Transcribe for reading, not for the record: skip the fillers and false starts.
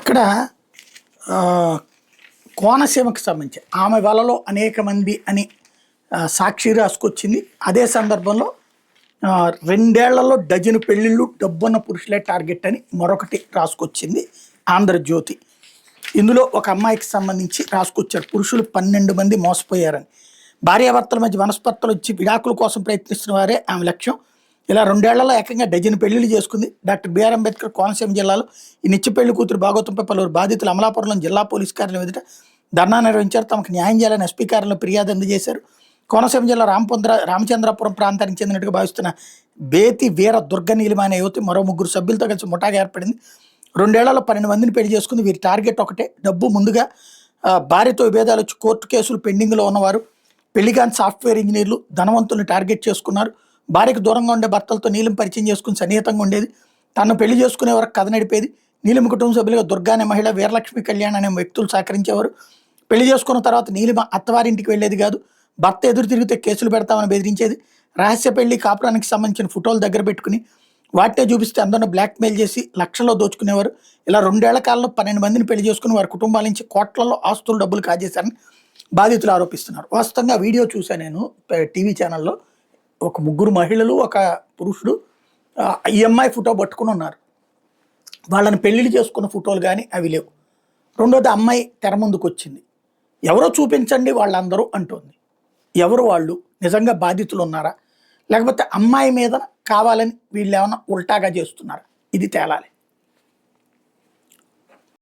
ఇక్కడ కోనసీమకు సంబంధించి ఆమె వలలో అనేక మంది అని సాక్షి రాసుకొచ్చింది. అదే సందర్భంలో 2 ఏళ్లలో డజను పెళ్లిళ్ళు డబ్బున్న పురుషులే టార్గెట్ అని మరొకటి రాసుకొచ్చింది ఆంధ్రజ్యోతి. ఇందులో ఒక అమ్మాయికి సంబంధించి రాసుకొచ్చారు, పురుషులు 12 మంది మోసపోయారని. భార్యాభర్తల మధ్య మనస్పర్ధలు వచ్చి విడాకుల కోసం ప్రయత్నిస్తున్న వారే ఆమె లక్ష్యం. ఇలా 2 ఏళ్లలో ఏకంగా డజను పెళ్లిళ్ళు చేసుకుంది. డాక్టర్ బిఆర్ అంబేద్కర్ కోనసీమ జిల్లాలో ఈ నిత్య పెళ్లి కూతురు భాగోతంపై పలువురు బాధితులు అమలాపురంలో జిల్లా పోలీస్ కార్యాలయం ఎదుట ధర్నా నిర్వహించారు. తమకు న్యాయం చేయాలని ఎస్పీ కార్యాలయంలో ఫిర్యాదు అందజేశారు. కోనసీమ జిల్లా రామచంద్రాపురం ప్రాంతానికి చెందినట్టుగా భావిస్తున్న బేతి వీర దుర్గ నీలిమ అనే యువతి మరో 3 సభ్యులతో కలిసి ముఠాగా ఏర్పడింది. 2 ఏళ్లలో 12 మందిని పెళ్లి చేసుకుంది. వీరి టార్గెట్ ఒకటే, డబ్బు. ముందుగా భార్యతో విభేదాలు వచ్చి కోర్టు కేసులు పెండింగ్లో ఉన్నవారు, పెళ్లిగాని సాఫ్ట్వేర్ ఇంజనీర్లు, ధనవంతుల్ని టార్గెట్ చేసుకున్నారు. భార్యకు దూరంగా ఉండే భర్తలతో నీలిమ పరిచయం చేసుకుని సన్నిహితంగా ఉండేది. తను పెళ్లి చేసుకునే వరకు కథ నడిపేది. నీలిమ కుటుంబ సభ్యులుగా దుర్గా అనే మహిళ, వీరలక్ష్మి కళ్యాణ్ అనే వ్యక్తులు సహకరించేవారు. పెళ్లి చేసుకున్న తర్వాత నీలిమ అత్తవారింటికి వెళ్ళేది కాదు. భర్త ఎదురు తిరిగితే కేసులు పెడతామని బెదిరించేది. రహస్య పెళ్లి కాపురానికి సంబంధించిన ఫోటోలు దగ్గర పెట్టుకుని వాటినే చూపిస్తే అందరిని బ్లాక్మెయిల్ చేసి లక్షల్లో దోచుకునేవారు. ఇలా 2 ఏళ్ల కాలంలో 12 మందిని పెళ్లి చేసుకుని వారి కుటుంబాల నుంచి కోట్లలో ఆస్తులు డబ్బులు కాజేశారని బాధితులు ఆరోపిస్తున్నారు. వాస్తవంగా వీడియో చూశాను నేను టీవీ ఛానల్లో. ఒక 3 మహిళలు, ఒక పురుషుడు ఈ అమ్మాయి ఫోటో పట్టుకుని ఉన్నారు. వాళ్ళని పెళ్లిళ్ళు చేసుకున్న ఫోటోలు కానీ అవి లేవు. రెండోది, అమ్మాయి తెర ముందుకు వచ్చింది. ఎవరో చూపించండి వాళ్ళందరూ అంటోంది. ఎవరు వాళ్ళు? నిజంగా బాధితులు ఉన్నారా, లేకపోతే అమ్మాయి మీద కావాలని వీళ్ళు ఏమైనా ఉల్టాగా చేస్తున్నారా? ఇది తేలాలి.